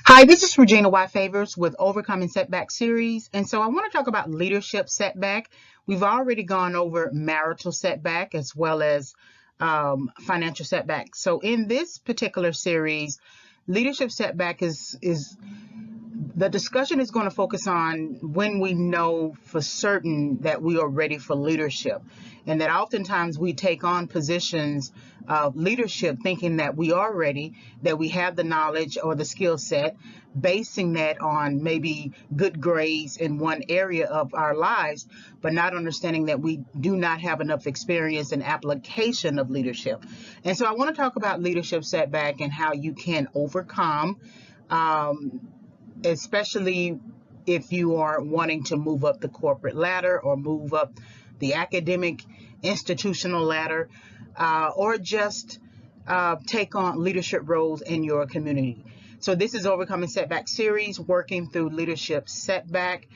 Hi, this is Regina Y. Favors with Overcoming Setback series. And so I want to talk about leadership setback. We've already gone over marital setback as well as financial setback. So in this particular series, leadership setback is the discussion is going to focus on when we know for certain that we are ready for leadership, and that oftentimes we take on positions of leadership thinking that we are ready, that we have the knowledge or the skill set, basing that on maybe good grades in one area of our lives, but not understanding that we do not have enough experience and application of leadership. And so I want to talk about leadership setback and how you can overcome. Um, Especially if you are wanting to move up the corporate ladder or move up the academic institutional ladder, or just take on leadership roles in your community. So this is Overcoming Setback series, working through leadership setback.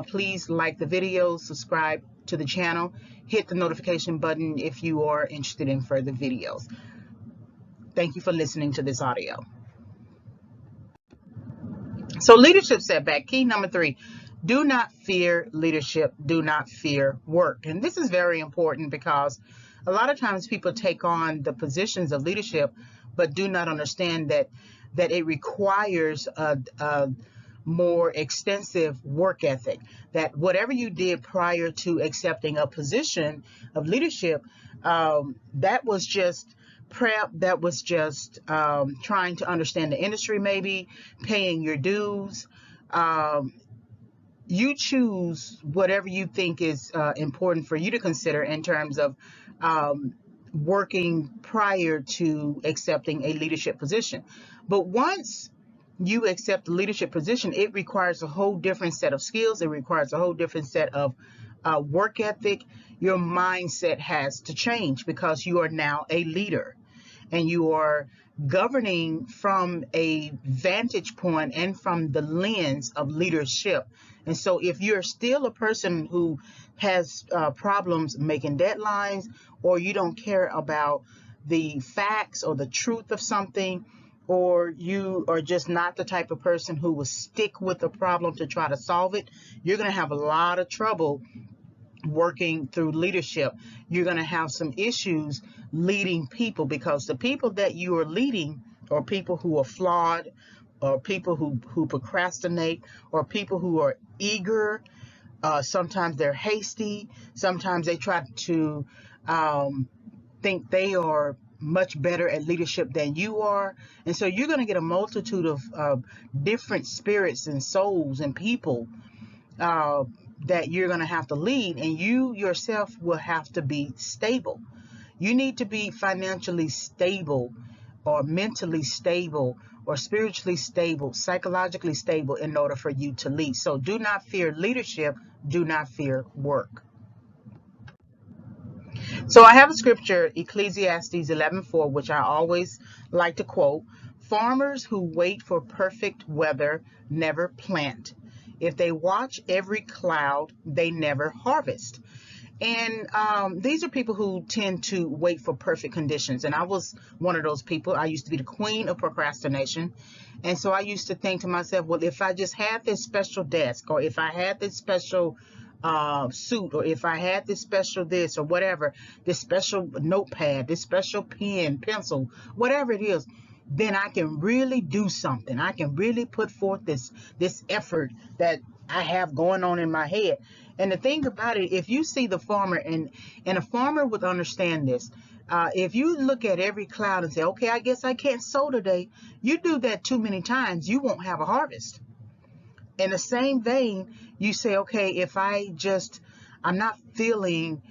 Please like the video, subscribe to the channel, hit the notification button if you are interested in further videos. Thank you for listening to this audio. So leadership setback, key number 3, do not fear leadership, do not fear work. And this is very important because a lot of times people take on the positions of leadership, but do not understand that it requires a more extensive work ethic, that whatever you did prior to accepting a position of leadership, that was just prep, that was just trying to understand the industry, maybe paying your dues. Um, you choose whatever you think is important for you to consider in terms of working prior to accepting a leadership position. But once you accept the leadership position, it requires a whole different set of skills. It requires a whole different set of work ethic. Your mindset has to change because you are now a leader and you are governing from a vantage point and from the lens of leadership. And so if you're still a person who has problems making deadlines, or you don't care about the facts or the truth of something, or you are just not the type of person who will stick with the problem to try to solve it, you're going to have a lot of trouble working through leadership. You're going to have some issues leading people because the people that you are leading are people who are flawed, or people who procrastinate, or people who are eager. Sometimes they're hasty. Sometimes they try to think they are much better at leadership than you are. And so you're going to get a multitude of different spirits and souls and people uh, that you're going to have to lead, and you yourself will have to be stable. You need to be financially stable, or mentally stable, or spiritually stable, psychologically stable in order for you to lead. So do not fear leadership, do not fear work. So I have a scripture, Ecclesiastes 11:4, which I always like to quote. Farmers who wait for perfect weather never plant. If they watch every cloud, they never harvest. And these are people who tend to wait for perfect conditions. And I was one of those people. I used to be the queen of procrastination. And so I used to think to myself, well, if I just had this special desk, or if I had this special suit, or if I had this special this or whatever, this special notepad, this special pen, pencil, whatever it is, then I can really do something. I can really put forth this effort that I have going on in my head. And the thing about it, if you see the farmer, and a farmer would understand this, if you look at every cloud and say, okay, I guess I can't sow today, you do that too many times, you won't have a harvest. In the same vein, you say, okay, if I'm not feeling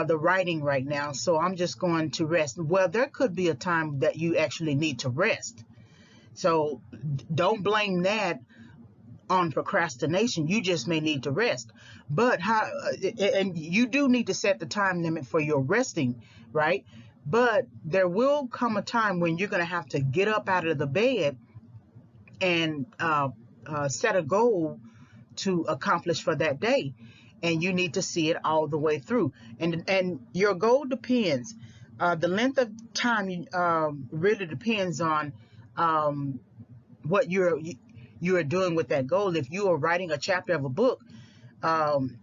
the writing right now, so I'm just going to rest. Well, there could be a time that you actually need to rest. So don't blame that on procrastination. You just may need to rest. But and you do need to set the time limit for your resting, right? But there will come a time when you're going to have to get up out of the bed and set a goal to accomplish for that day, and you need to see it all the way through. And your goal depends. The length of time really depends on um, what you're doing with that goal. If you are writing a chapter of a book, um,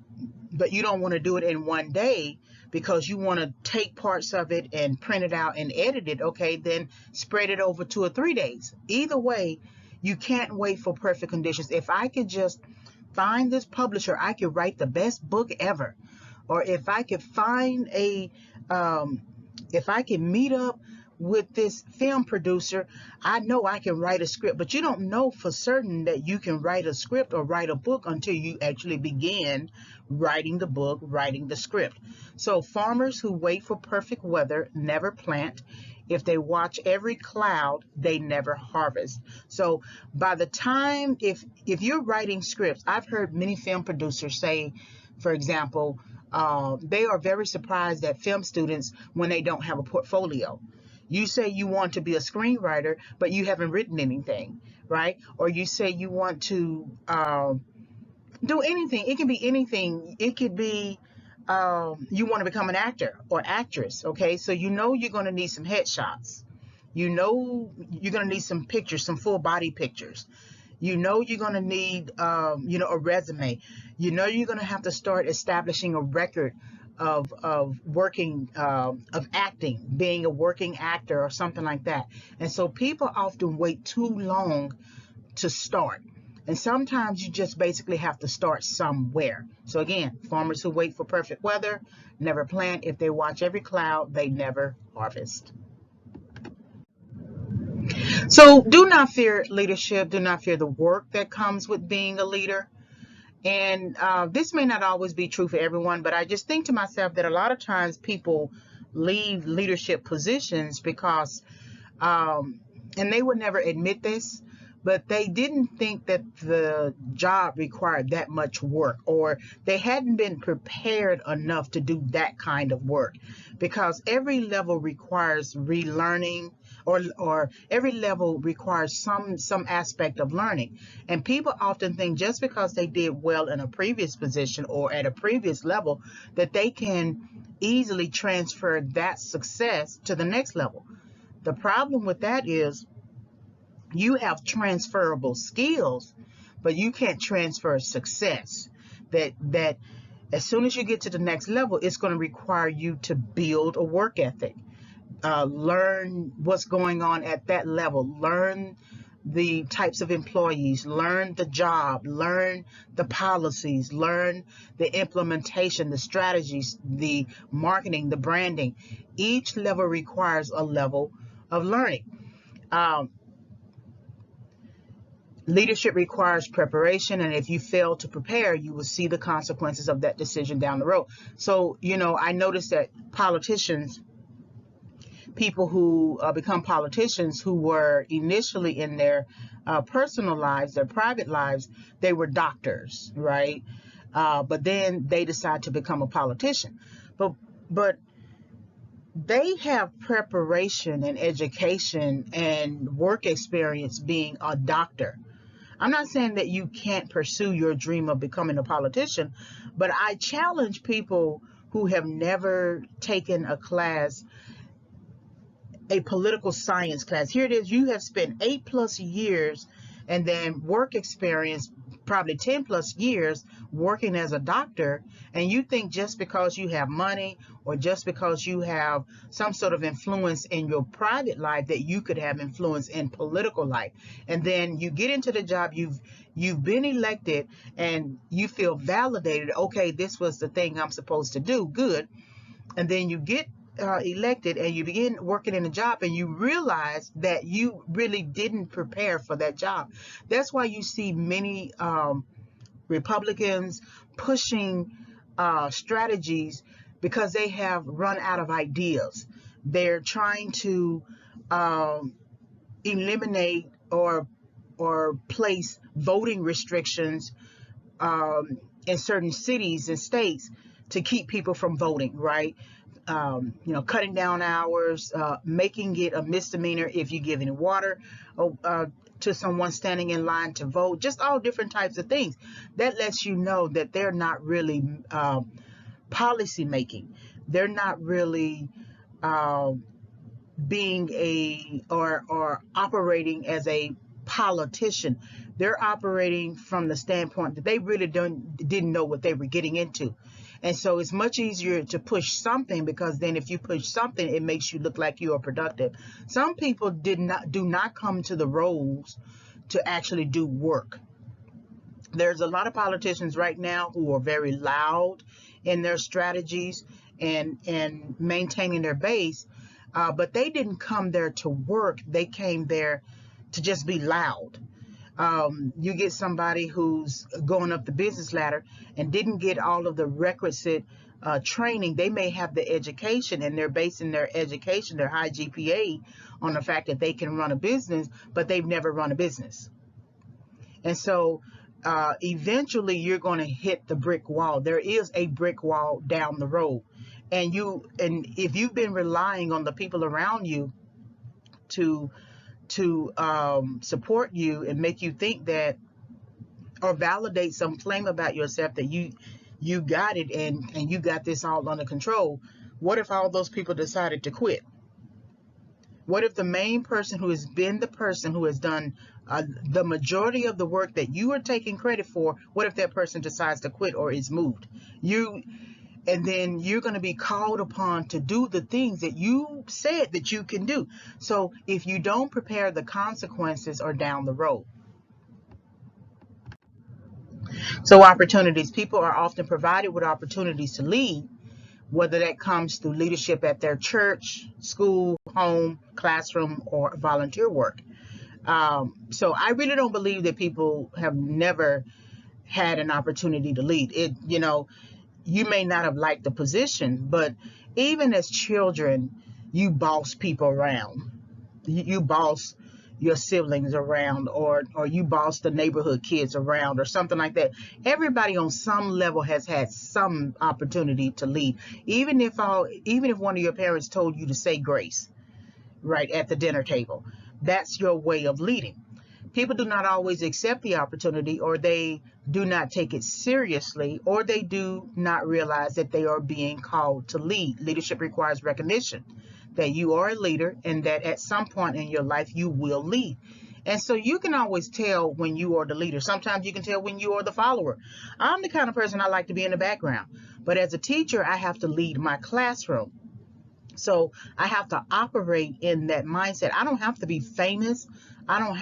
but you don't want to do it in one day because you want to take parts of it and print it out and edit it, okay, then spread it over 2 or 3 days. Either way, you can't wait for perfect conditions. If I could just find this publisher, I could write the best book ever. Or if I could find um, if I can meet up with this film producer, I know I can write a script. But you don't know for certain that you can write a script or write a book until you actually begin writing the book, writing the script. So farmers who wait for perfect weather never plant. If they watch every cloud, they never harvest. So by the time, if you're writing scripts, I've heard many film producers say, for example, they are very surprised at film students when they don't have a portfolio. You say you want to be a screenwriter, but you haven't written anything, right? Or you say you want to do anything. It can be anything. It could be you want to become an actor or actress, okay? So you know you're going to need some headshots. You know you're going to need some pictures, some full body pictures. You know you're going to need, a resume. You know you're going to have to start establishing a record of working, of acting, being a working actor or something like that. And so people often wait too long to start. And sometimes you just basically have to start somewhere. So again, farmers who wait for perfect weather never plant. If they watch every cloud, they never harvest. So do not fear leadership. Do not fear the work that comes with being a leader. And this may not always be true for everyone, but I just think to myself that a lot of times people leave leadership positions because, and they would never admit this, but they didn't think that the job required that much work, or they hadn't been prepared enough to do that kind of work, because every level requires relearning, or every level requires some aspect of learning. And people often think just because they did well in a previous position or at a previous level that they can easily transfer that success to the next level. The problem with that is you have transferable skills, but you can't transfer success. That as soon as you get to the next level, it's going to require you to build a work ethic, learn what's going on at that level, learn the types of employees, learn the job, learn the policies, learn the implementation, the strategies, the marketing, the branding. Each level requires a level of learning. Um, Leadership requires preparation, and if you fail to prepare, you will see the consequences of that decision down the road. So, I noticed that politicians, people who become politicians who were initially in their personal lives, their private lives, they were doctors, right? But then they decide to become a politician. But they have preparation and education and work experience being a doctor. I'm not saying that you can't pursue your dream of becoming a politician, but I challenge people who have never taken a political science class. Here it is, you have spent 8+ years and then work experience, probably 10+ years working as a doctor, and you think just because you have money or just because you have some sort of influence in your private life that you could have influence in political life. And then you get into the job, you've been elected, and you feel validated. Okay, this was the thing I'm supposed to do. Good. And then you get elected and you begin working in a job and you realize that you really didn't prepare for that job. That's why you see many Republicans pushing strategies, because they have run out of ideas. They're trying to eliminate or place voting restrictions in certain cities and states to keep people from voting, right? Cutting down hours, making it a misdemeanor if you give any water to someone standing in line to vote, just all different types of things. That lets you know that they're not really policy making. They're not really being or operating as a politician, they're operating from the standpoint that they really didn't know what they were getting into. And so it's much easier to push something, because then if you push something, it makes you look like you are productive. Some people do not come to the roles to actually do work. There's a lot of politicians right now who are very loud in their strategies and maintaining their base, but they didn't come there to work. They came there to just be loud. You get somebody who's going up the business ladder and didn't get all of the requisite training. They may have the education, and they're basing their education, their high GPA, on the fact that they can run a business, but they've never run a business. And so eventually you're going to hit the brick wall. There is a brick wall down the road. And if you've been relying on the people around you to support you and make you think that, or validate some claim about yourself that you got it and you got this all under control, what if all those people decided to quit? What if the main person who has been the person who has done the majority of the work that you are taking credit for, what if that person decides to quit or is moved? And then you're going to be called upon to do the things that you said that you can do. So if you don't prepare, the consequences are down the road. So opportunities. People are often provided with opportunities to lead, whether that comes through leadership at their church, school, home, classroom, or volunteer work. So I really don't believe that people have never had an opportunity to lead. You may not have liked the position, but even as children, you boss people around. You boss your siblings around, or you boss the neighborhood kids around, or something like that. Everybody on some level has had some opportunity to lead. Even if one of your parents told you to say grace right at the dinner table, that's your way of leading. People do not always accept the opportunity, or they do not take it seriously, or they do not realize that they are being called to lead. Leadership requires recognition that you are a leader, and that at some point in your life you will lead. And so you can always tell when you are the leader. Sometimes you can tell when you are the follower. I'm the kind of person I like to be in the background, but as a teacher, I have to lead my classroom. So I have to operate in that mindset. I don't have to be famous. Not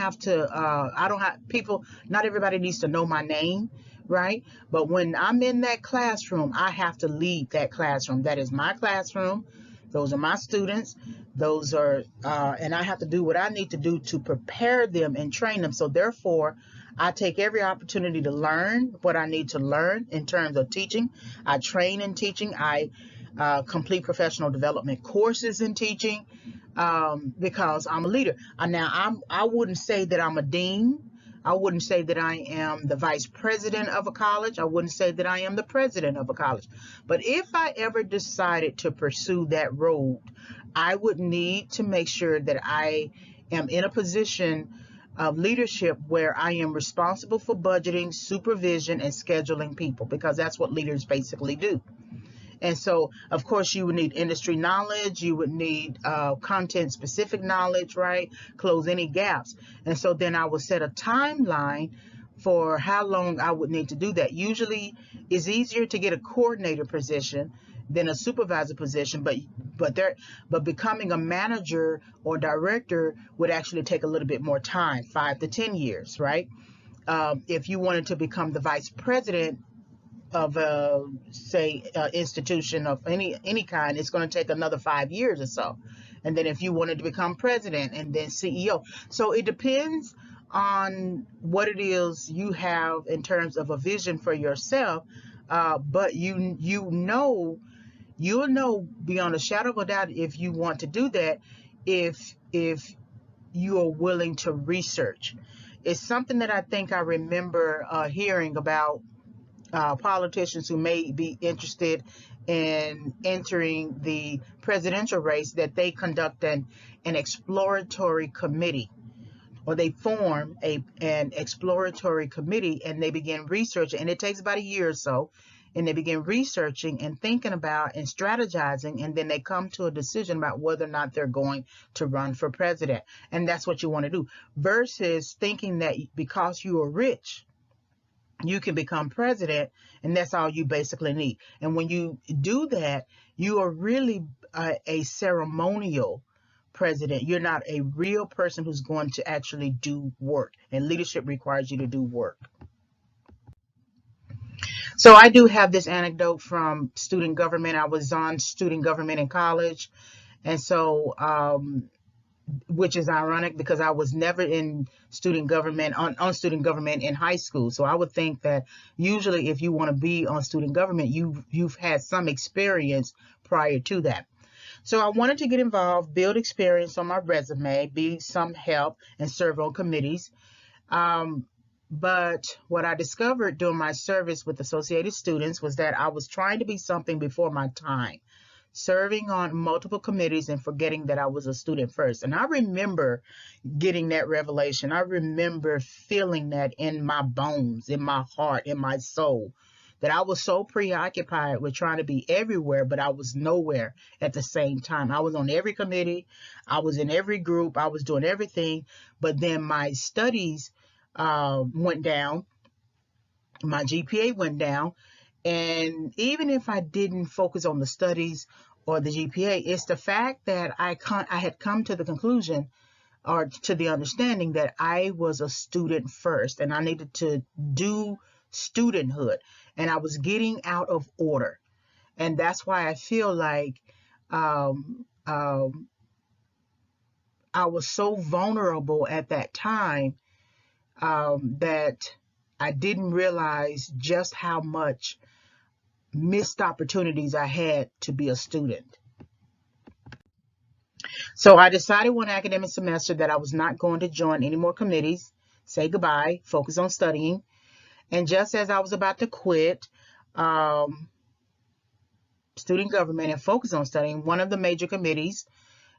everybody needs to know my name, right? But when I'm in that classroom, I have to lead that classroom. That is my classroom. Those are my students. And I have to do what I need to do to prepare them and train them. So therefore, I take every opportunity to learn what I need to learn in terms of teaching. I train in teaching. I complete professional development courses in teaching, because I'm a leader. I wouldn't say that I'm a dean. I wouldn't say that I am the vice president of a college. I wouldn't say that I am the president of a college. But if I ever decided to pursue that road, I would need to make sure that I am in a position of leadership where I am responsible for budgeting, supervision, and scheduling people, because that's what leaders basically do. And so, of course, you would need industry knowledge. You would need content-specific knowledge, right? Close any gaps. And so then I would set a timeline for how long I would need to do that. Usually, it's easier to get a coordinator position than a supervisor position, but becoming a manager or director would actually take a little bit more time, 5 to 10 years, right? If you wanted to become the vice president of institution of any kind, it's going to take another 5 years or so. And then if you wanted to become president and then CEO. So it depends on what it is you have in terms of a vision for yourself. But you'll know beyond a shadow of a doubt if you want to do that, if you are willing to research. It's something that I think I remember hearing about politicians who may be interested in entering the presidential race, that they conduct an exploratory committee, or they form an exploratory committee, and they begin research, and it takes about a year or so. and they begin researching and thinking about and strategizing, and then they come to a decision about whether or not they're going to run for president. And that's what you want to do, versus thinking that because you are rich, you can become president, and that's all you basically need. And when you do that, you are really a ceremonial president. You're not a real person who's going to actually do work, and leadership requires you to do work. So I do have this anecdote from student government. I was on student government in college, and so which is ironic because I was never in student government on student government in high school. So I would think that usually if you want to be on student government, you've had some experience prior to that. So I wanted to get involved, build experience on my resume, be some help, and serve on committees. But what I discovered during my service with Associated Students was that I was trying to be something before my time, serving on multiple committees and forgetting that I was a student first. And I remember getting that revelation. I remember feeling that in my bones, in my heart, in my soul, that I was so preoccupied with trying to be everywhere, but I was nowhere at the same time. I was on every committee, I was in every group, I was doing everything, but then my studies went down, my GPA went down, and even if I didn't focus on the studies or the GPA, it's the fact that I had come to the conclusion or to the understanding that I was a student first, and I needed to do studenthood, and I was getting out of order. And that's why I feel like I was so vulnerable at that time that I didn't realize just how much missed opportunities I had to be a student. So I decided one academic semester that I was not going to join any more committees, say goodbye, focus on studying. And just as I was about to quit student government and focus on studying, one of the major committees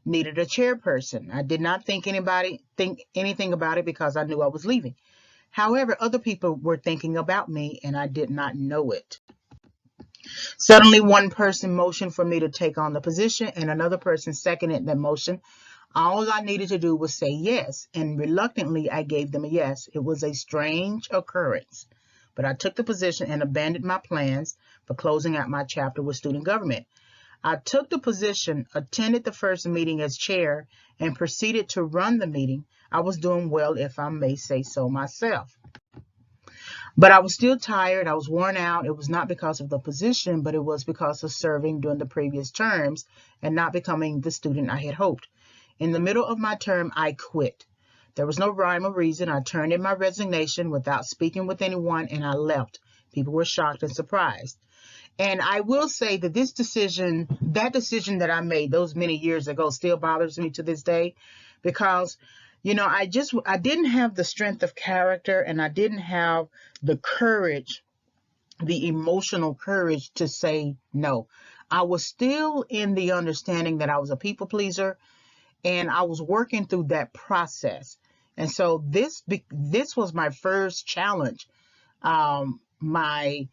needed a chairperson. I did not think anything about it because I knew I was leaving. However, other people were thinking about me and I did not know it. Suddenly, one person motioned for me to take on the position and another person seconded that motion. All I needed to do was say yes, and reluctantly I gave them a yes. It was a strange occurrence, but I took the position and abandoned my plans for closing out my chapter with student government. I took the position, attended the first meeting as chair, and proceeded to run the meeting. I was doing well, if I may say so myself. But I was still tired. I was worn out. It was not because of the position, but it was because of serving during the previous terms and not becoming the student I had hoped. In the middle of my term, I quit. There was no rhyme or reason. I turned in my resignation without speaking with anyone, and I left. People were shocked and surprised. And I will say that that decision that I made those many years ago still bothers me to this day because, I didn't have the strength of character and I didn't have the courage, the emotional courage to say no. I was still in the understanding that I was a people pleaser and I was working through that process. And so this was my first challenge, my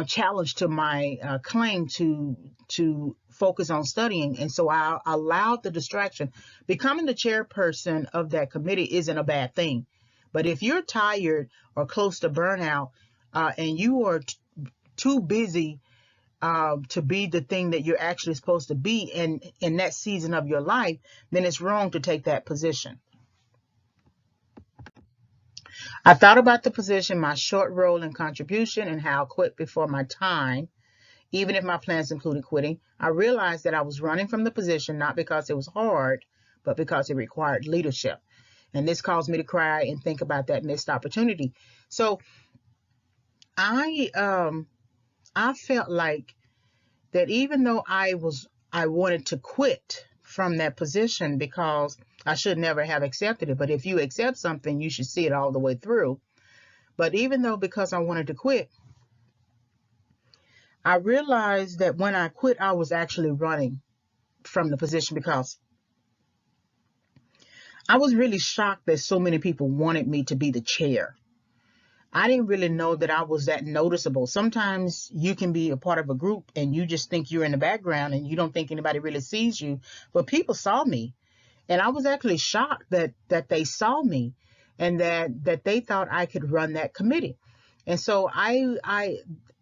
challenge to my claim to focus on studying. And so I allowed the distraction. Becoming the chairperson of that committee isn't a bad thing. But if you're tired or close to burnout and you are too busy to be the thing that you're actually supposed to be in that season of your life, then it's wrong to take that position. I thought about the position, my short role and contribution, and how I quit before my time, even if my plans included quitting. I realized that I was running from the position not because it was hard, but because it required leadership. And this caused me to cry and think about that missed opportunity. So I felt like that even though I wanted to quit from that position because I should never have accepted it. But if you accept something, you should see it all the way through. But even though because I wanted to quit, I realized that when I quit, I was actually running from the position because I was really shocked that so many people wanted me to be the chair. I didn't really know that I was that noticeable. Sometimes you can be a part of a group and you just think you're in the background and you don't think anybody really sees you. But people saw me, and I was actually shocked that they saw me, and that they thought I could run that committee. And so I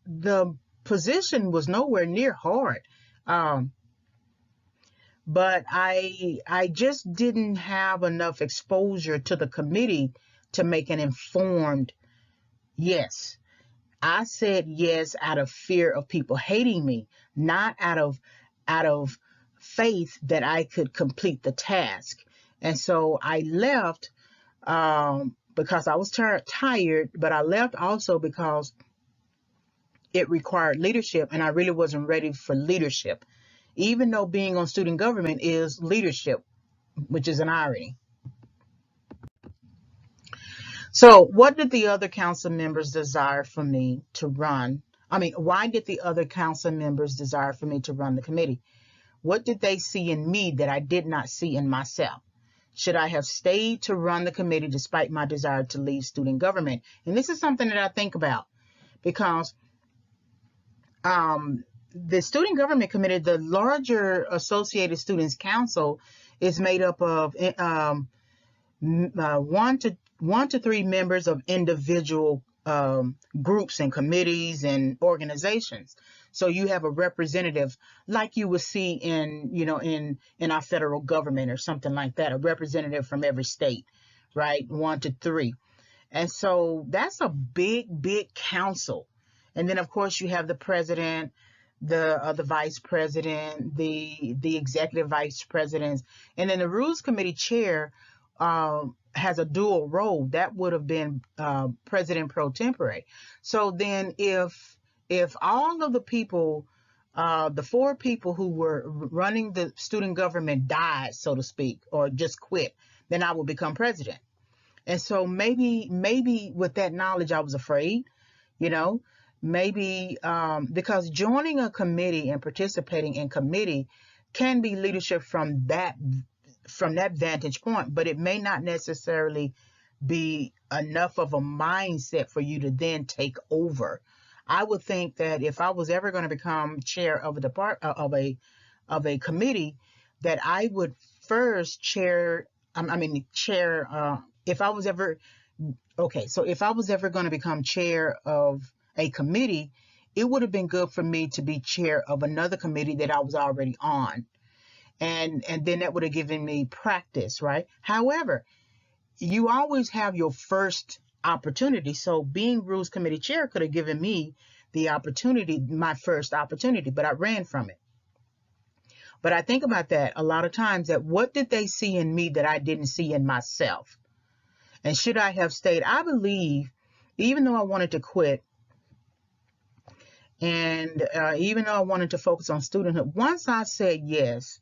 the position was nowhere near hard. Um, but I just didn't have enough exposure to the committee to make an informed yes. I said yes out of fear of people hating me, not out of faith that I could complete the task. And so I left because I was tired, but I left also because it required leadership, and I really wasn't ready for leadership, even though being on student government is leadership, which is an irony. So, what did the other council members desire for me to run? I mean, why did the other council members desire for me to run the committee? What did they see in me that I did not see in myself? Should I have stayed to run the committee despite my desire to leave student government? And this is something that I think about because the student government committee, the larger Associated Students Council, is made up of one to three members of individual groups and committees and organizations. So you have a representative, like you would see in our federal government or something like that, a representative from every state, right? One to three. And so that's a big council. And then of course you have the president, the vice president, the executive vice presidents, and then the rules committee chair has a dual role. That would have been president pro tempore. So then if all of the people, the four people who were running the student government died, so to speak, or just quit, then I would become president. And so maybe with that knowledge, I was afraid, you know, maybe because joining a committee and participating in committee can be leadership from that vantage point, but it may not necessarily be enough of a mindset for you to then take over. I would think that if I was ever going to become chair of a committee, that I would first chair. If I was ever Okay, so if I was ever going to become chair of a committee, it would have been good for me to be chair of another committee that I was already on, and then that would have given me practice, right? However, you always have your first opportunity. So being rules committee chair could have given me the opportunity, my first opportunity, but I ran from it. But I think about that a lot of times, that what did they see in me that I didn't see in myself? And should I have stayed? I believe, even though I wanted to quit, and even though I wanted to focus on studenthood, once I said yes,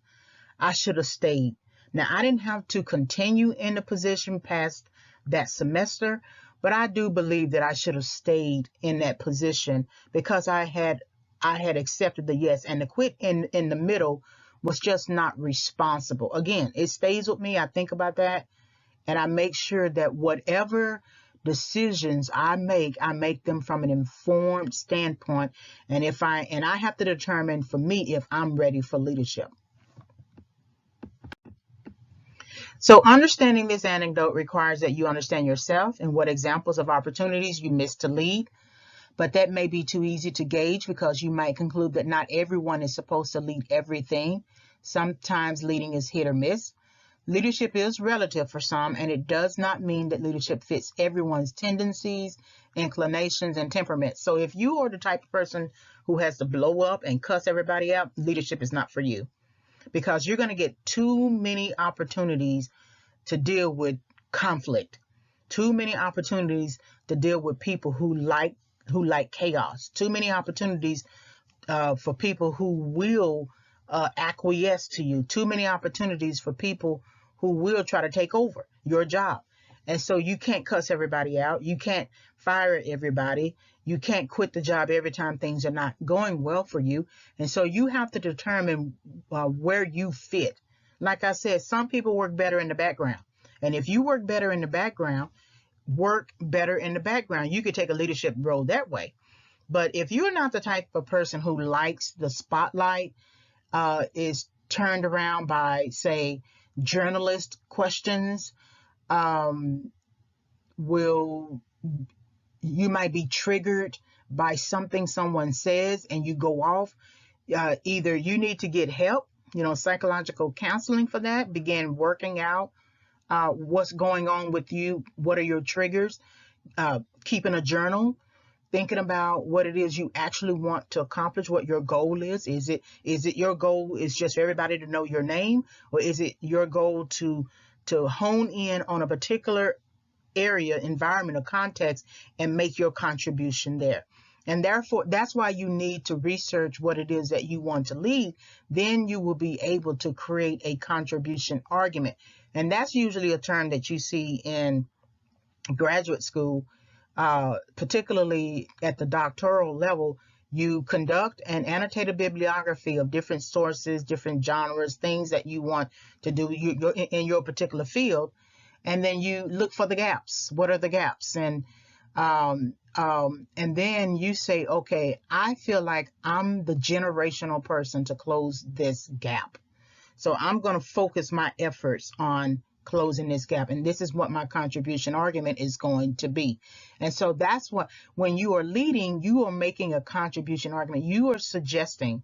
I should have stayed. Now, I didn't have to continue in the position past that semester, but I do believe that I should have stayed in that position because I had accepted the yes, and the quit in the middle was just not responsible. Again, it stays with me. I think about that, and I make sure that whatever decisions I make them from an informed standpoint, and I have to determine for me if I'm ready for leadership. So understanding this anecdote requires that you understand yourself and what examples of opportunities you missed to lead. But that may be too easy to gauge because you might conclude that not everyone is supposed to lead everything. Sometimes leading is hit or miss. Leadership is relative for some, and it does not mean that leadership fits everyone's tendencies, inclinations, and temperaments. So if you are the type of person who has to blow up and cuss everybody out, leadership is not for you, because you're going to get too many opportunities to deal with conflict, too many opportunities to deal with people who like chaos, too many opportunities for people who will acquiesce to you, too many opportunities for people who will try to take over your job. And so you can't cuss everybody out. You can't fire everybody. You can't quit the job every time things are not going well for you. And so you have to determine where you fit. Like I said, some people work better in the background. And if you work better in the background, work better in the background. You could take a leadership role that way. But if you're not the type of person who likes the spotlight, is turned around by, say, journalist questions, um, will you might be triggered by something someone says and you go off. Either you need to get help, psychological counseling for that, begin working out what's going on with you, what are your triggers, keeping a journal, thinking about what it is you actually want to accomplish, what your goal is. Is it your goal is just for everybody to know your name, or is it your goal to hone in on a particular area, environment, or context and make your contribution there? And therefore, that's why you need to research what it is that you want to lead. Then you will be able to create a contribution argument. And that's usually a term that you see in graduate school, particularly at the doctoral level. You conduct and annotate a bibliography of different sources, different genres, things that you want to do in your particular field. And then you look for the gaps. What are the gaps? And then you say, okay, I feel like I'm the generational person to close this gap. So I'm going to focus my efforts on closing this gap. And this is what my contribution argument is going to be. And so that's what, when you are leading, you are making a contribution argument. You are suggesting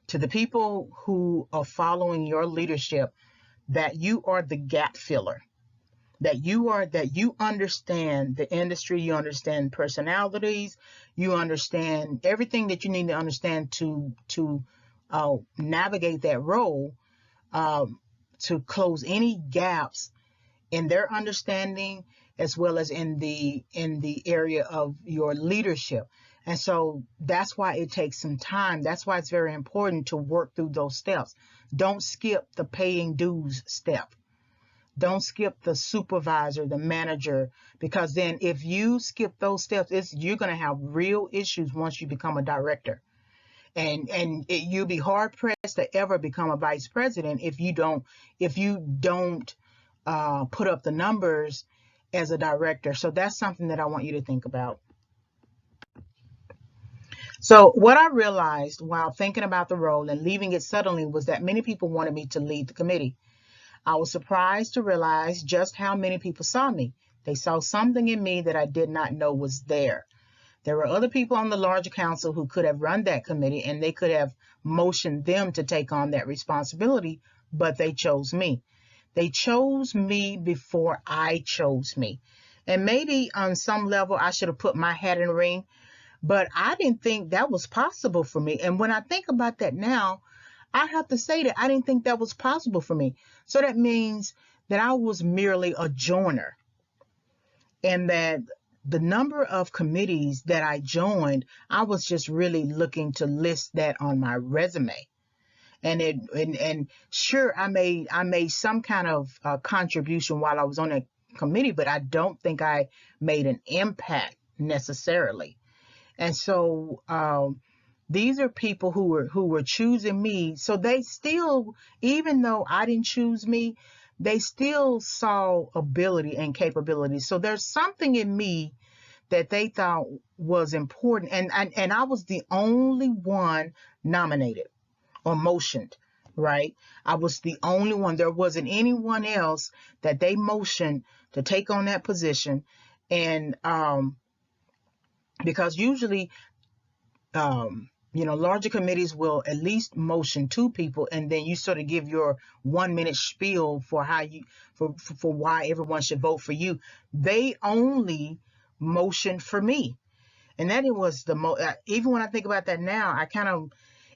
to the people who are following your leadership that you are the gap filler, that you understand the industry, you understand personalities, you understand everything that you need to understand to navigate that role, to close any gaps in their understanding as well as in the area of your leadership. And so that's why it takes some time. That's why it's very important to work through those steps. Don't skip the paying dues step. Don't skip the supervisor, the manager, because then if you skip those steps, you're going to have real issues once you become a director. And you'll be hard pressed to ever become a vice president if you don't put up the numbers as a director. So that's something that I want you to think about. So what I realized while thinking about the role and leaving it suddenly was that many people wanted me to lead the committee. I was surprised to realize just how many people saw me. They saw something in me that I did not know was there. There were other people on the larger council who could have run that committee and they could have motioned them to take on that responsibility, but they chose me. They chose me before I chose me. And maybe on some level I should have put my hat in the ring, but I didn't think that was possible for me. And when I think about that now, I have to say that I didn't think that was possible for me. So that means that I was merely a joiner, and that the number of committees that I joined, I was just really looking to list that on my resume. And sure, I made some kind of contribution while I was on a committee, but I don't think I made an impact necessarily. And so these are people who were choosing me. So they still, even though I didn't choose me, they still saw ability and capability. So there's something in me that they thought was important. And I was the only one nominated or motioned, right? I was the only one. There wasn't anyone else that they motioned to take on that position. And because usually, larger committees will at least motion two people, and then you sort of give your 1 minute spiel for how for why everyone should vote for you. They only motioned for me, and that it was the even when I think about that now,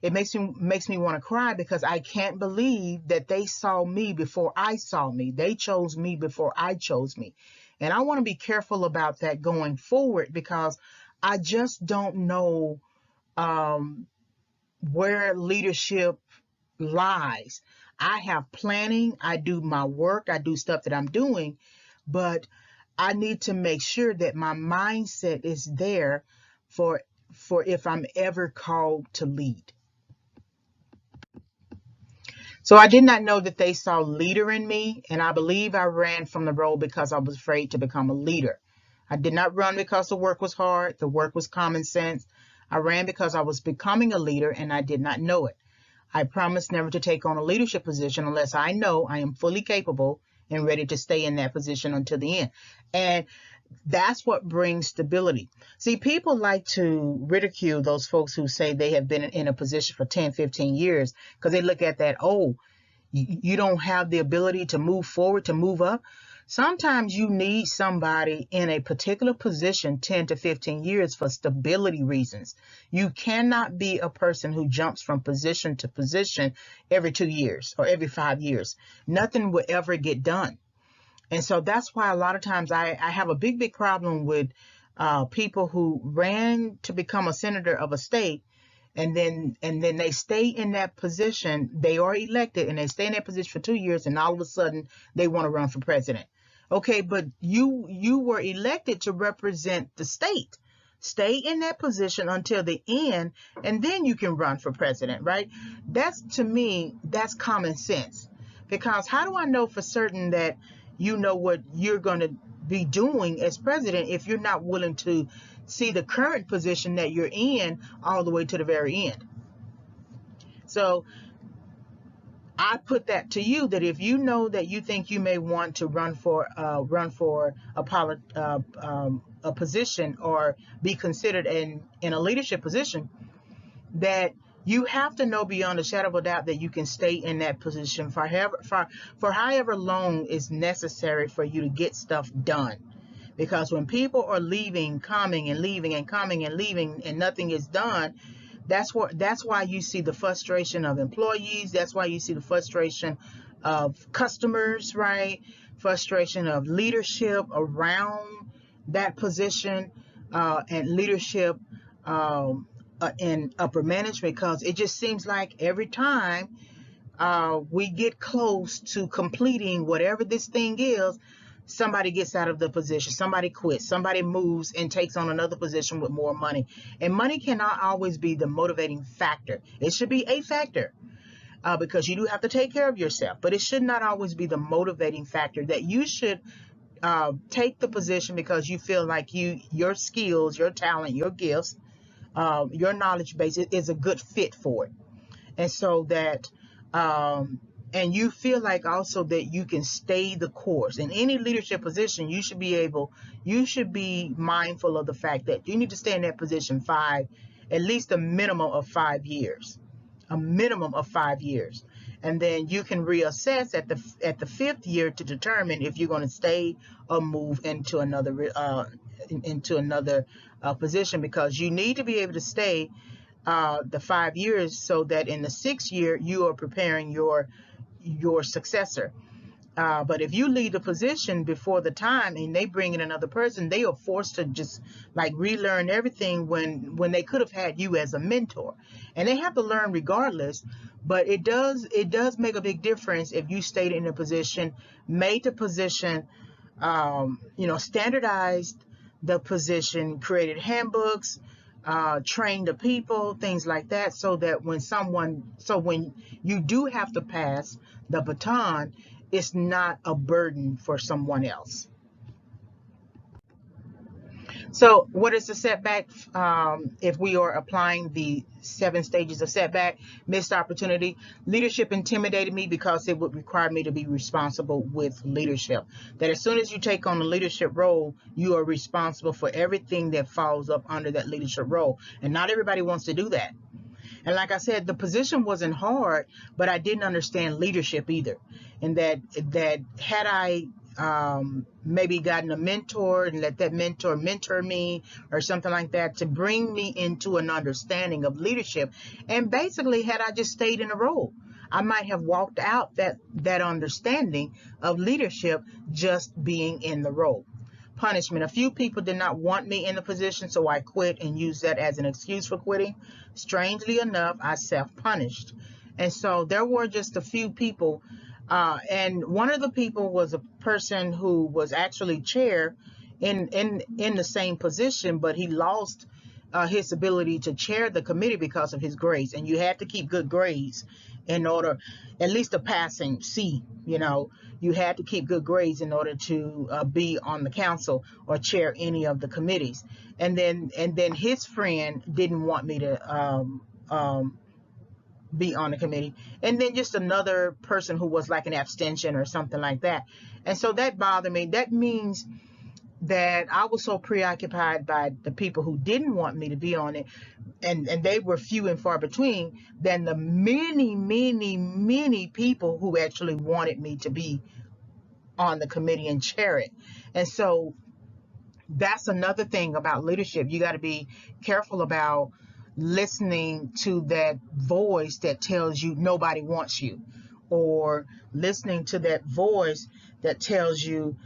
it makes me want to cry, because I can't believe that they saw me before I saw me. They chose me before I chose me. And I want to be careful about that going forward, because I just don't know where leadership lies. I have planning, I do my work, I do stuff that I'm doing, but I need to make sure that my mindset is there for if I'm ever called to lead. So I did not know that they saw leader in me, and I believe I ran from the role because I was afraid to become a leader. I did not run because the work was hard, the work was common sense. I ran because I was becoming a leader and I did not know it. I promise never to take on a leadership position unless I know I am fully capable and ready to stay in that position until the end. And that's what brings stability. See, people like to ridicule those folks who say they have been in a position for 10, 15 years because they look at that, oh, you don't have the ability to move forward, to move up. Sometimes you need somebody in a particular position 10 to 15 years for stability reasons. You cannot be a person who jumps from position to position every 2 years or every 5 years. Nothing will ever get done. And so that's why a lot of times I have a big problem with people who ran to become a senator of a state and then they stay in that position. They are elected and they stay in that position for 2 years, and all of a sudden they want to run for president. Okay, but you were elected to represent the state. Stay in that position until the end, and then you can run for president, right? That's, to me, that's common sense. Because how do I know for certain that you know what you're going to be doing as president if you're not willing to see the current position that you're in all the way to the very end? So I put that to you, that if you know that you think you may want to run for a position or be considered in a leadership position, that you have to know beyond a shadow of a doubt that you can stay in that position for however long is necessary for you to get stuff done. Because when people are leaving, coming and leaving and coming and leaving, and nothing is done, that's why you see the frustration of employees. That's why you see the frustration of customers, right? Frustration of leadership around that position, and leadership in upper management, because it just seems like every time we get close to completing whatever this thing is, somebody gets out of the position, somebody quits, somebody moves and takes on another position with more money. And money cannot always be the motivating factor. It should be a factor, because you do have to take care of yourself, but it should not always be the motivating factor. That you should take the position because you feel like your skills, your talent, your gifts, your knowledge base is a good fit for it. And so that and you feel like also that you can stay the course in any leadership position. You should be mindful of the fact that you need to stay in that position at least a minimum of 5 years, and then you can reassess at the fifth year to determine if you're going to stay or move into another position, because you need to be able to stay the 5 years, so that in the sixth year you are preparing your successor. But if you leave the position before the time and they bring in another person, they are forced to just like relearn everything when they could have had you as a mentor, and they have to learn regardless. But it does make a big difference if you stayed in a position, made the position, standardized the position, created handbooks, trained the people, things like that, so that when you do have to pass the baton, it's not a burden for someone else. So, what is the setback? If we are applying the 7 stages of setback: missed opportunity. Leadership intimidated me because it would require me to be responsible with leadership. That as soon as you take on a leadership role, you are responsible for everything that falls up under that leadership role. And not everybody wants to do that. And like I said, the position wasn't hard, but I didn't understand leadership either. And that had I maybe gotten a mentor and let that mentor me or something like that to bring me into an understanding of leadership, and basically had I just stayed in a role, I might have walked out that understanding of leadership just being in the role. Punishment. A few people did not want me in the position, so I quit and used that as an excuse for quitting. Strangely enough, I self-punished. And so there were just a few people, and one of the people was a person who was actually chair in the same position, but he lost his ability to chair the committee because of his grades, and you had to keep good grades in order, at least a passing C. You had to keep good grades in order to be on the council or chair any of the committees. And then his friend didn't want me to be on the committee, and then just another person who was like an abstention or something like that. And so that bothered me. That means that I was so preoccupied by the people who didn't want me to be on it, and they were few and far between, than the many, many, many people who actually wanted me to be on the committee and chair it. And so that's another thing about leadership. You got to be careful about listening to that voice that tells you nobody wants you, or listening to that voice that tells you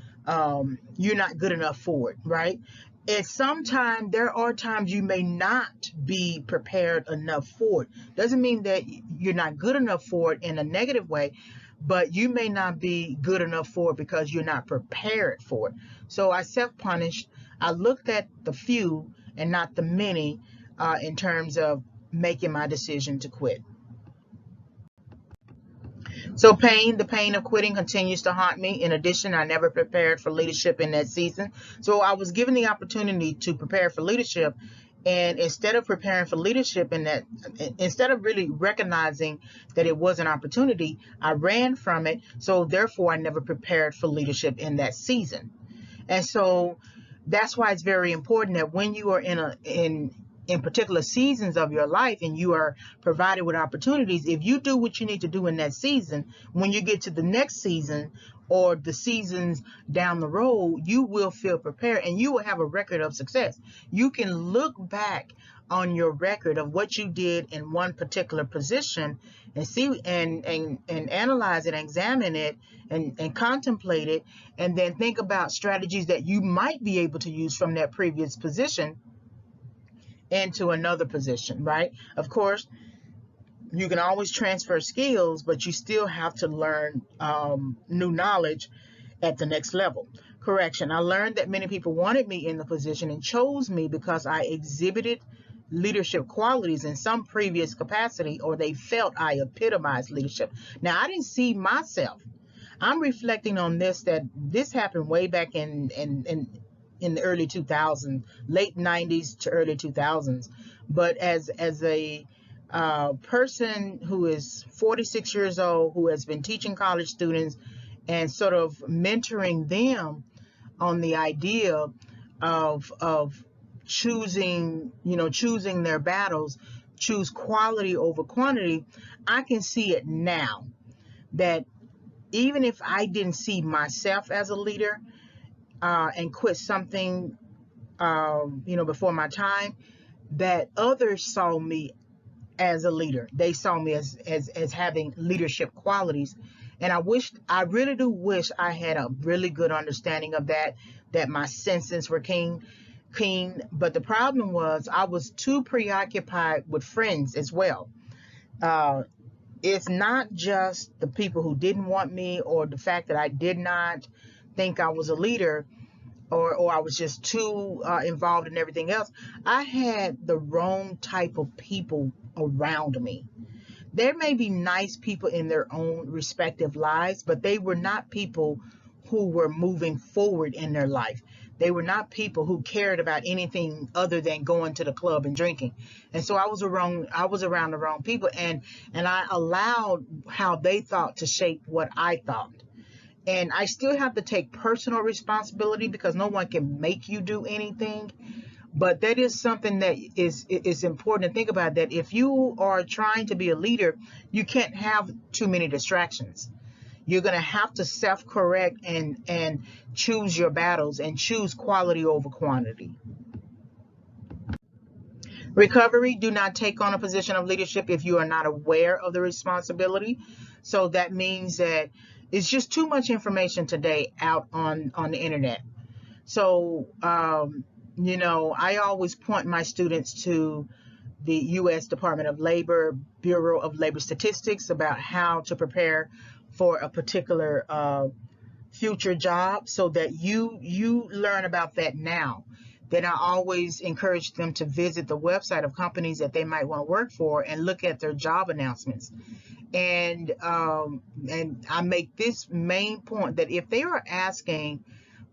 you're not good enough for it, right? And sometimes there are times you may not be prepared enough for it. Doesn't mean that you're not good enough for it in a negative way, but you may not be good enough for it because you're not prepared for it. So I self-punished. I looked at the few and not the many in terms of making my decision to quit. So the pain of quitting continues to haunt me. In addition, I never prepared for leadership in that season. So I was given the opportunity to prepare for leadership. And instead of preparing for leadership instead of really recognizing that it was an opportunity, I ran from it. So therefore, I never prepared for leadership in that season. And so that's why it's very important that when you are in particular seasons of your life and you are provided with opportunities, if you do what you need to do in that season, when you get to the next season or the seasons down the road, you will feel prepared and you will have a record of success. You can look back on your record of what you did in one particular position and see and analyze it, examine it, and contemplate it, and then think about strategies that you might be able to use from that previous position into another position, right? Of course, you can always transfer skills, but you still have to learn new knowledge at the next level. Correction, I learned that many people wanted me in the position and chose me because I exhibited leadership qualities in some previous capacity, or they felt I epitomized leadership. Now, I didn't see myself. I'm reflecting on that this happened way back in the early 2000s, late 90s to early 2000s. But as a person who is 46 years old, who has been teaching college students and sort of mentoring them on the idea of choosing their battles, choose quality over quantity, I can see it now that even if I didn't see myself as a leader, and quit something, before my time, that others saw me as a leader. They saw me as having leadership qualities. And I really do wish I had a really good understanding of that my senses were keen. But the problem was I was too preoccupied with friends as well. It's not just the people who didn't want me or the fact that I did not think I was a leader, or I was just too involved in everything else. I had the wrong type of people around me. There may be nice people in their own respective lives, but they were not people who were moving forward in their life. They were not people who cared about anything other than going to the club and drinking. And so I was around the wrong people, and I allowed how they thought to shape what I thought. And I still have to take personal responsibility because no one can make you do anything. But that is something that is important to think about, that if you are trying to be a leader, you can't have too many distractions. You're going to have to self-correct and choose your battles and choose quality over quantity. Recovery: do not take on a position of leadership if you are not aware of the responsibility. So that means that it's just too much information today out on the internet. So, I always point my students to the U.S. Department of Labor, Bureau of Labor Statistics, about how to prepare for a particular future job, so that you learn about that now. Then I always encourage them to visit the website of companies that they might want to work for and look at their job announcements. And I make this main point that if they are asking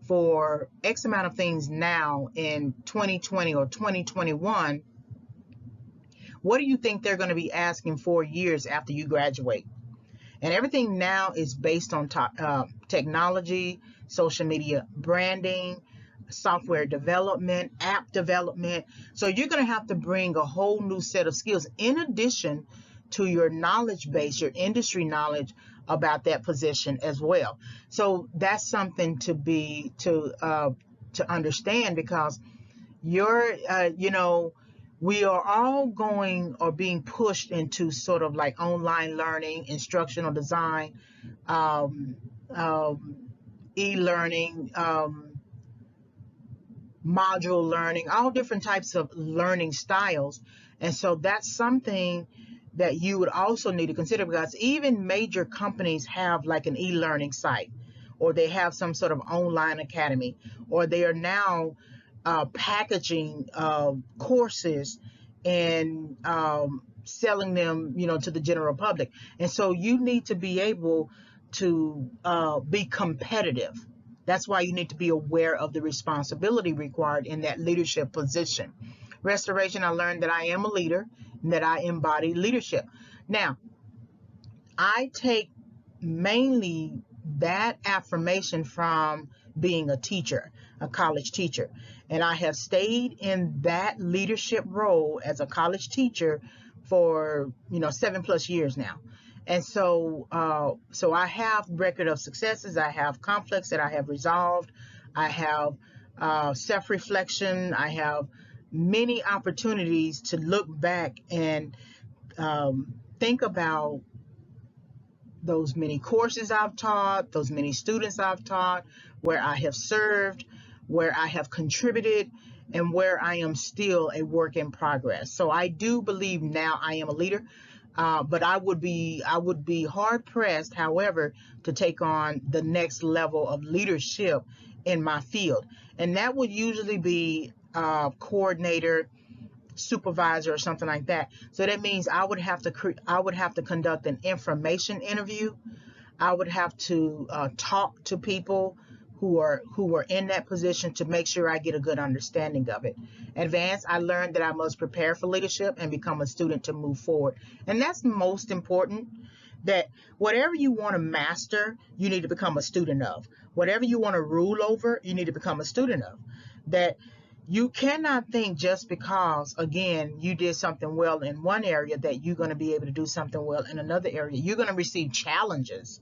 for X amount of things now in 2020 or 2021, what do you think they're going to be asking 4 years after you graduate? And everything now is based on technology, social media branding, software development, app development. So you're going to have to bring a whole new set of skills in addition to your knowledge base, your industry knowledge about that position as well. So that's something to understand, because we are all going or being pushed into sort of like online learning, instructional design, um, um, e-learning, module learning, all different types of learning styles. And so that's something that you would also need to consider, because even major companies have like an e-learning site, or they have some sort of online academy, or they are now packaging courses and selling them, to the general public. And so you need to be able to be competitive. That's why you need to be aware of the responsibility required in that leadership position. Restoration, I learned that I am a leader and that I embody leadership. Now, I take mainly that affirmation from being a teacher, a college teacher. And I have stayed in that leadership role as a college teacher for, 7+ years now. And so I have record of successes. I have conflicts that I have resolved. I have self-reflection. I have many opportunities to look back and think about those many courses I've taught, those many students I've taught, where I have served, where I have contributed, and where I am still a work in progress. So I do believe now I am a leader, but I would be hard pressed, however, to take on the next level of leadership in my field, and that would usually be coordinator, supervisor, or something like that. So that means I would have to conduct an information interview. I would have to talk to people who are in that position to make sure I get a good understanding of it. Advanced, I learned that I must prepare for leadership and become a student to move forward. And that's most important, that whatever you want to master, you need to become a student of. Whatever you want to rule over, you need to become a student of. That you cannot think just because, again, you did something well in one area that you're going to be able to do something well in another area. You're going to receive challenges.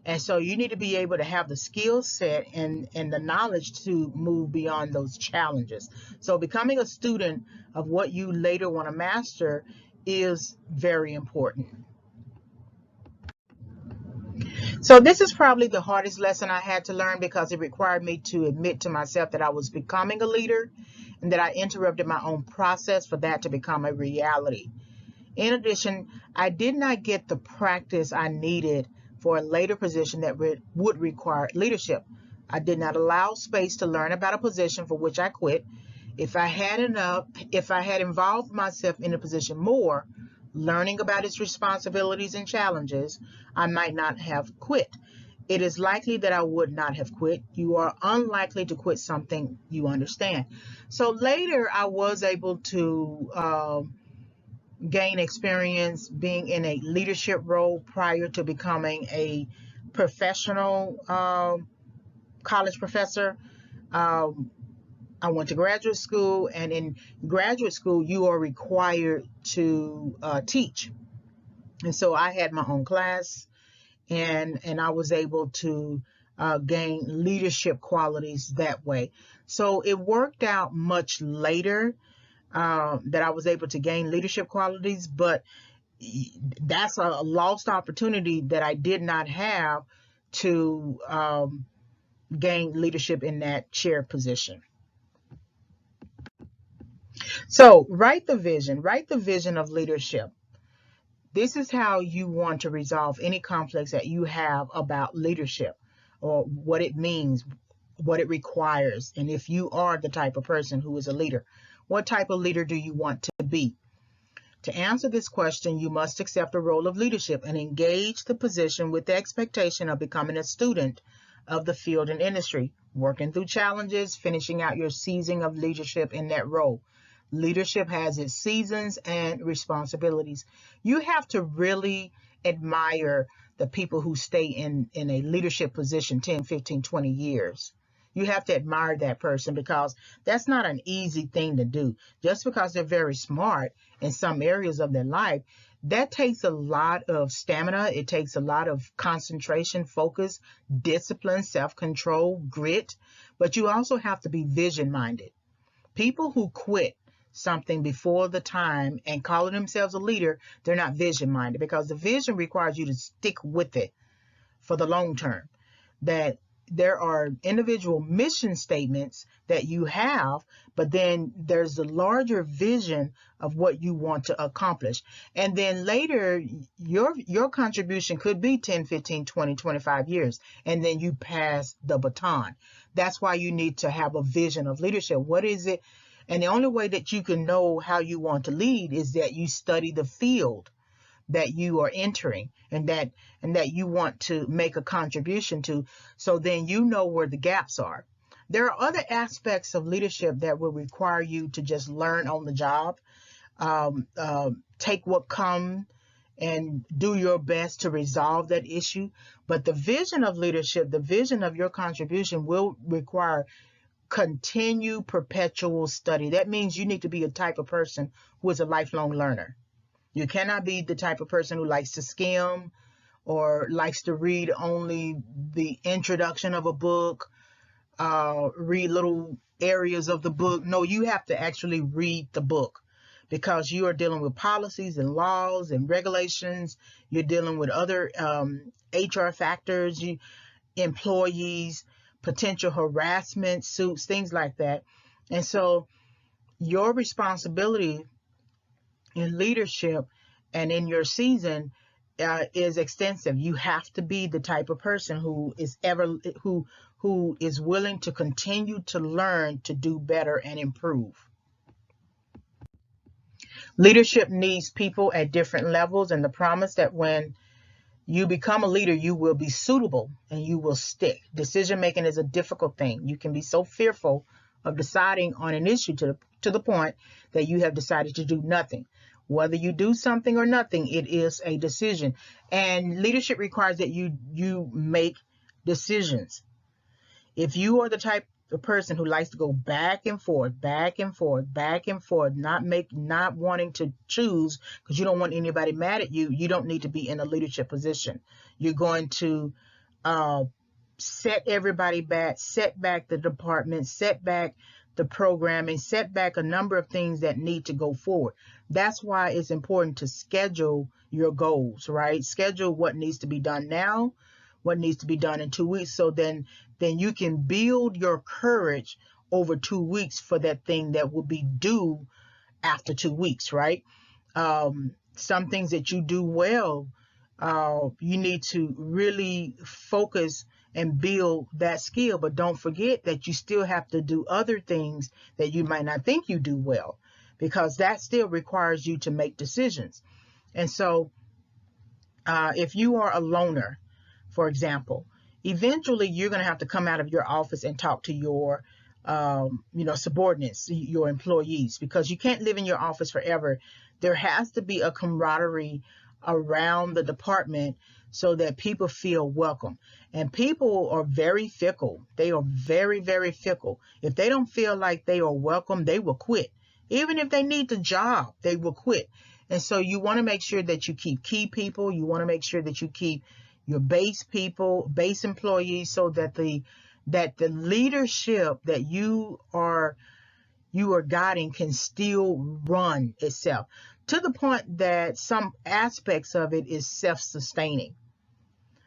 And so you need to be able to have the skill set and the knowledge to move beyond those challenges. So becoming a student of what you later want to master is very important. So this is probably the hardest lesson I had to learn, because it required me to admit to myself that I was becoming a leader and that I interrupted my own process for that to become a reality. In addition, I did not get the practice I needed for a later position that would require leadership. I did not allow space to learn about a position for which I quit. If I had involved myself in a position more, learning about its responsibilities and challenges, I might not have quit. It is likely that I would not have quit. You are unlikely to quit something you understand. So later, I was able to gain experience being in a leadership role prior to becoming a professional college professor. Um, I went to graduate school, and in graduate school, you are required to teach. And so I had my own class, and I was able to gain leadership qualities that way. So it worked out much later that I was able to gain leadership qualities, but that's a lost opportunity that I did not have to gain leadership in that chair position. So write the vision of leadership. This is how you want to resolve any conflicts that you have about leadership, or what it means, what it requires, and if you are the type of person who is a leader, what type of leader do you want to be? To answer this question, you must accept the role of leadership and engage the position with the expectation of becoming a student of the field and industry, working through challenges, finishing out your season of leadership in that role. Leadership has its seasons and responsibilities. You have to really admire the people who stay in a leadership position 10, 15, 20 years. You have to admire that person because that's not an easy thing to do. Just because they're very smart in some areas of their life, that takes a lot of stamina. It takes a lot of concentration, focus, discipline, self-control, grit. But you also have to be vision-minded. People who quit something before the time and calling themselves a leader, they're not vision-minded, because the vision requires you to stick with it for the long term. That there are individual mission statements that you have, but then there's the larger vision of what you want to accomplish. And then later, your contribution could be 10, 15, 20, 25 years, and then you pass the baton. That's why you need to have a vision of leadership. What is it? And the only way that you can know how you want to lead is that you study the field that you are entering and that you want to make a contribution to, so then you know where the gaps are. There are other aspects of leadership that will require you to just learn on the job, take what comes and do your best to resolve that issue. But the vision of leadership, the vision of your contribution, will require continued perpetual study. That means you need to be a type of person who is a lifelong learner. You cannot be the type of person who likes to skim or likes to read only the introduction of a book, read little areas of the book. No, you have to actually read the book, because you are dealing with policies and laws and regulations. You're dealing with other HR factors, employees, potential harassment suits, things like that. And so your responsibility in leadership and in your season is extensive. You have to be the type of person who is willing to continue to learn, to do better and improve. Leadership needs people at different levels, and the promise that when you become a leader, you will be suitable and you will stick. Decision making is a difficult thing. You can be so fearful of deciding on an issue to the point that you have decided to do nothing. Whether you do something or nothing, it is a decision. And leadership requires that you make decisions. If you are the type of person who likes to go back and forth, back and forth, back and forth, not wanting to choose because you don't want anybody mad at you, you don't need to be in a leadership position. You're going to set everybody back, set back the department, set back the programming, set back a number of things that need to go forward. That's why it's important to schedule your goals, right? Schedule what needs to be done now, what needs to be done in 2 weeks, so then you can build your courage over 2 weeks for that thing that will be due after 2 weeks, right? Some things that you do well, you need to really focus and build that skill, but don't forget that you still have to do other things that you might not think you do well, because that still requires you to make decisions. And so if you are a loner, for example, eventually you're going to have to come out of your office and talk to your subordinates, your employees, because you can't live in your office forever. There has to be a camaraderie around the department so that people feel welcome. And people are very fickle. They are very, very fickle. If they don't feel like they are welcome, they will quit. Even if they need the job, they will quit. And so you want to make sure that you keep key people. You want to make sure that you keep your base people, base employees, so that the leadership that you are guiding can still run itself, to the point that some aspects of it is self-sustaining,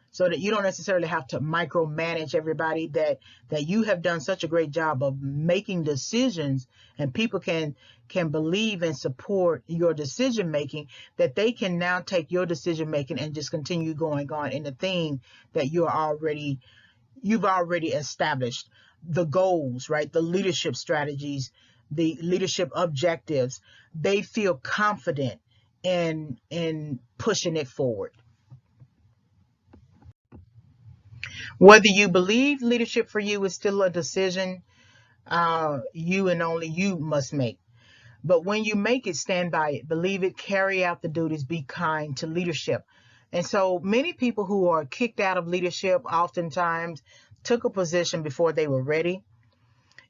so that you don't necessarily have to micromanage everybody, that you have done such a great job of making decisions, and people can believe and support your decision making, that they can now take your decision making and just continue going on in the thing that you've already established, the goals, right? The leadership strategies, the leadership objectives. They feel confident in pushing it forward. Whether you believe leadership for you is still a decision you and only you must make. But when you make it, stand by it, believe it, carry out the duties, be kind to leadership. And so many people who are kicked out of leadership oftentimes took a position before they were ready.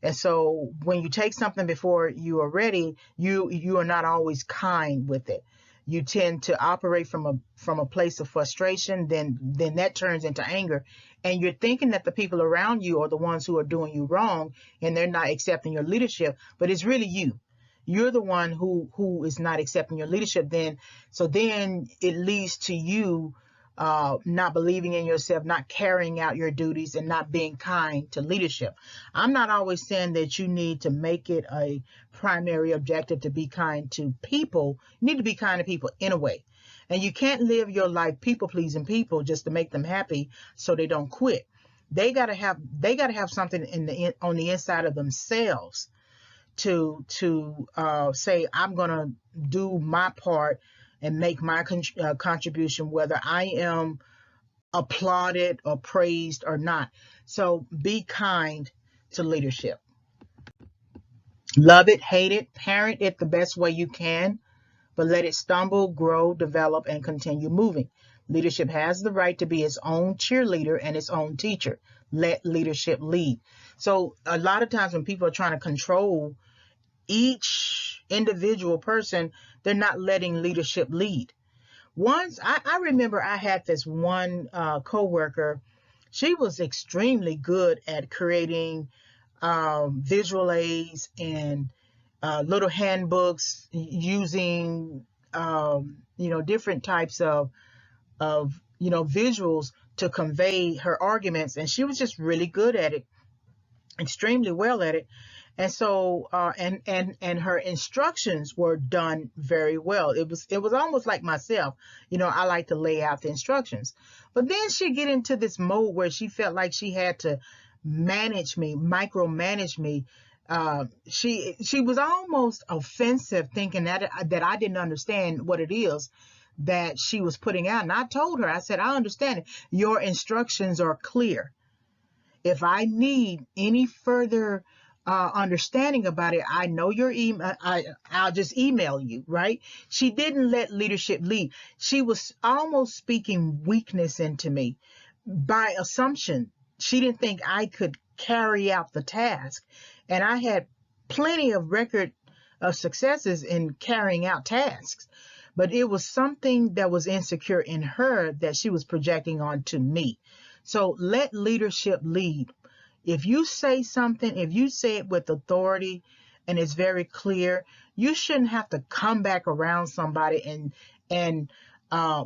And so when you take something before you are ready, you are not always kind with it. You tend to operate from a place of frustration, then that turns into anger. And you're thinking that the people around you are the ones who are doing you wrong and they're not accepting your leadership, but it's really you. You're the one who is not accepting your leadership. Then it leads to you not believing in yourself, not carrying out your duties, and not being kind to leadership. I'm not always saying that you need to make it a primary objective to be kind to people. You need to be kind to people in a way. And you can't live your life people pleasing people just to make them happy so they don't quit. They gotta have something on the inside of themselves to say, I'm gonna do my part and make my contribution, whether I am applauded or praised or not. So be kind to leadership. Love it, hate it, parent it the best way you can, but let it stumble, grow, develop, and continue moving. Leadership has the right to be its own cheerleader and its own teacher. Let leadership lead. So a lot of times when people are trying to control each individual person, they're not letting leadership lead. Once I remember I had this one coworker. She was extremely good at creating visual aids and little handbooks using different types of visuals to convey her arguments, and she was just really good at it, extremely well at it. And so and her instructions were done very well. It was almost like myself. I like to lay out the instructions, but then she get into this mode where she felt like she had to manage me, micromanage me. She was almost offensive, thinking that I didn't understand what it is that she was putting out. And I told her, I said, I understand it. Your instructions are clear. If I need any further understanding about it, I know your email. I'll just email you, right? She didn't let leadership lead. She was almost speaking weakness into me by assumption. She didn't think I could carry out the task. And I had plenty of record of successes in carrying out tasks. But it was something that was insecure in her that she was projecting onto me. So let leadership lead. If you say something, if you say it with authority and it's very clear, you shouldn't have to come back around somebody and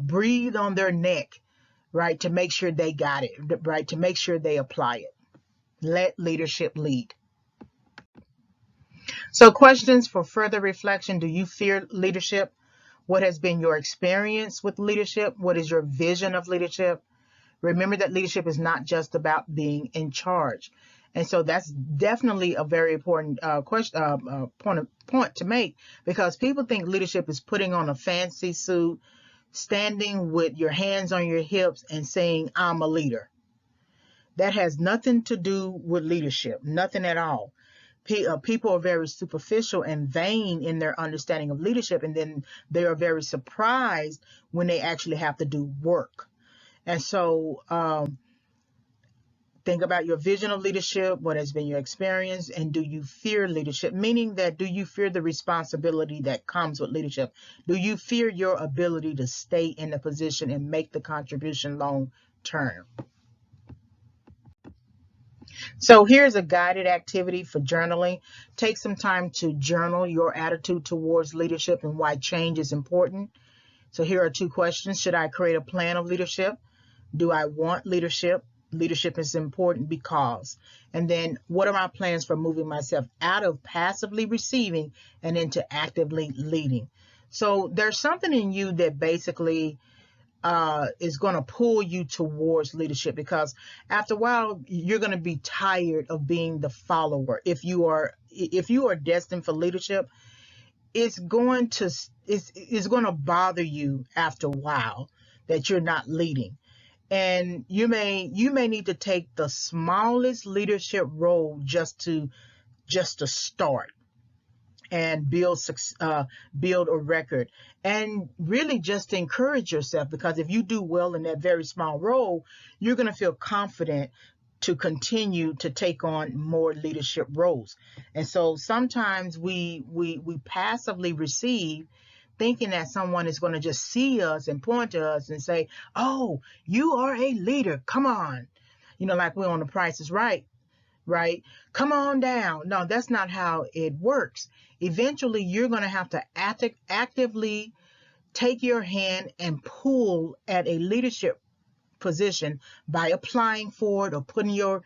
breathe on their neck, right, to make sure they got it, right, to make sure they apply it. Let leadership lead. So questions for further reflection. Do you fear leadership? What has been your experience with leadership? What is your vision of leadership? Remember that leadership is not just about being in charge. And so that's definitely a very important point to make, because people think leadership is putting on a fancy suit, standing with your hands on your hips and saying, I'm a leader. That has nothing to do with leadership, nothing at all. People are very superficial and vain in their understanding of leadership, and then they are very surprised when they actually have to do work. And so think about your vision of leadership, what has been your experience, and do you fear leadership? Meaning that, do you fear the responsibility that comes with leadership? Do you fear your ability to stay in the position and make the contribution long term? So here's a guided activity for journaling. Take some time to journal your attitude towards leadership and why change is important. So here are 2 questions. Should I create a plan of leadership? Do I want leadership? Leadership is important because. And then, what are my plans for moving myself out of passively receiving and into actively leading? So there's something in you that basically is going to pull you towards leadership, because after a while you're going to be tired of being the follower. If you are destined for leadership, it's going to it's going to bother you after a while that you're not leading. And you may need to take the smallest leadership role just to start and build a record, and really just to encourage yourself, because if you do well in that very small role, you're going to feel confident to continue to take on more leadership roles. And so sometimes we passively receive, thinking that someone is going to just see us and point to us and say, "Oh, you are a leader, come on," like we're on The Price is Right, right? Come on down. No, that's not how it works. Eventually, you're going to have to actively take your hand and pull at a leadership position by applying for it or putting your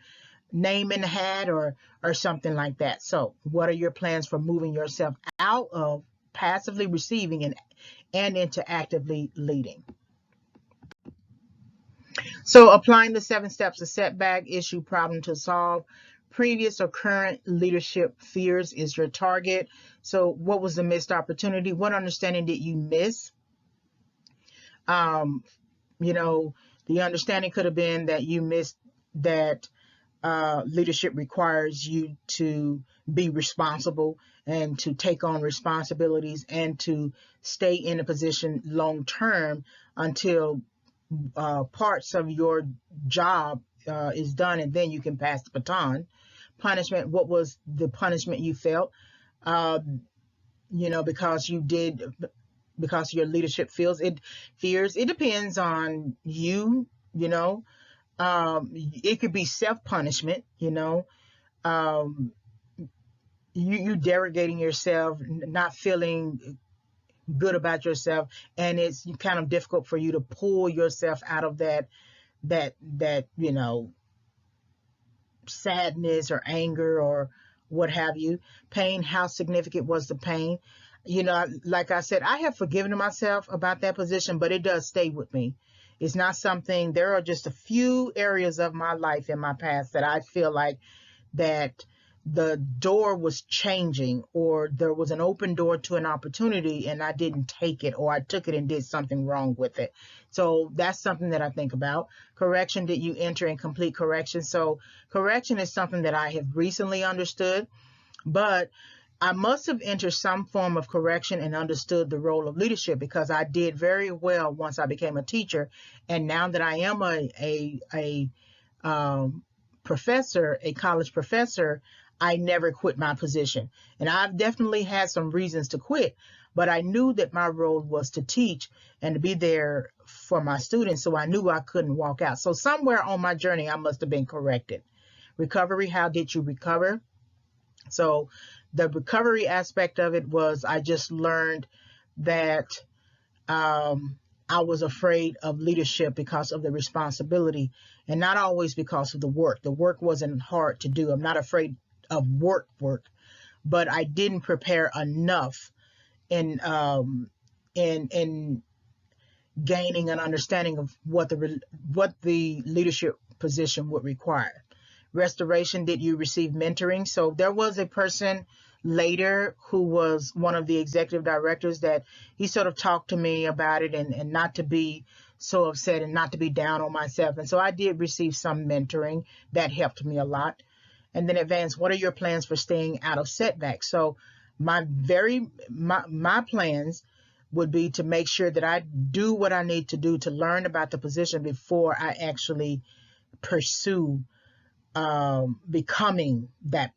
name in the hat, or something like that. So, what are your plans for moving yourself out of passively receiving and into actively leading? So, applying the 7 steps of setback: issue, problem to solve. Previous or current leadership fears is your target. So, what was the missed opportunity? What understanding did you miss? Um, the understanding could have been that you missed that leadership requires you to be responsible and to take on responsibilities and to stay in a position long term until parts of your job is done, and then you can pass the baton. Punishment: what was the punishment you felt? Because because your leadership fears. It depends on you. It could be self-punishment. Um, you derogating yourself, not feeling good about yourself, and it's kind of difficult for you to pull yourself out of that sadness or anger or what have you. Pain: how significant was the pain? Like I said, I have forgiven myself about that position, but it does stay with me. It's not something. There are just a few areas of my life in my past that I feel like that the door was changing, or there was an open door to an opportunity and I didn't take it, or I took it and did something wrong with it. So that's something that I think about. Correction: did you enter and complete correction? So correction is something that I have recently understood, but I must have entered some form of correction and understood the role of leadership, because I did very well once I became a teacher. And now that I am a professor, a college professor, I never quit my position. And I've definitely had some reasons to quit, but I knew that my role was to teach and to be there for my students. So I knew I couldn't walk out. So somewhere on my journey, I must have been corrected. Recovery: how did you recover? So the recovery aspect of it was, I just learned that I was afraid of leadership because of the responsibility, and not always because of the work. The work wasn't hard to do. I'm not afraid of work, but I didn't prepare enough in in gaining an understanding of what the leadership position would require. Restoration: did you receive mentoring? So there was a person later who was one of the executive directors that he sort of talked to me about it, and not to be so upset and not to be down on myself. And so I did receive some mentoring that helped me a lot. And then advance: what are your plans for staying out of setbacks? So my plans would be to make sure that I do what I need to do to learn about the position before I actually pursue becoming that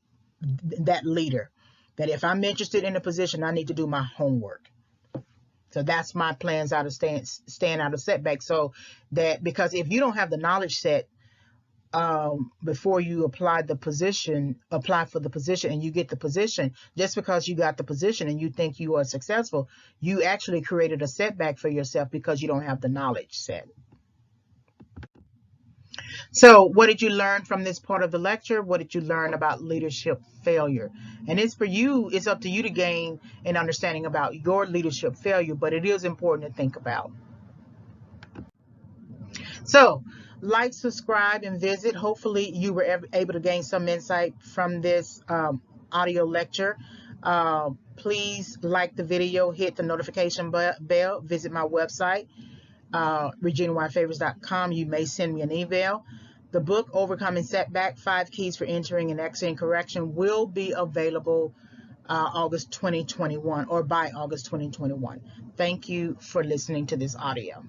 leader. That if I'm interested in a position, I need to do my homework. So that's my plans out of staying out of setbacks. So that, because if you don't have the knowledge set before you apply for the position, and you get the position, just because you got the position and you think you are successful, you actually created a setback for yourself because you don't have the knowledge set. So what did you learn from this part of the lecture? What did you learn about leadership failure? And it's up to you to gain an understanding about your leadership failure, but it is important to think about. So like, subscribe, and visit. Hopefully you were able to gain some insight from this audio lecture. Please like the video, hit the notification bell, visit my website, ReginaWhiteFavors.com. You may send me an email. The book, Overcoming Setback, 5 Keys for Entering and Exiting Correction, will be available August 2021 or by August 2021. Thank you for listening to this audio.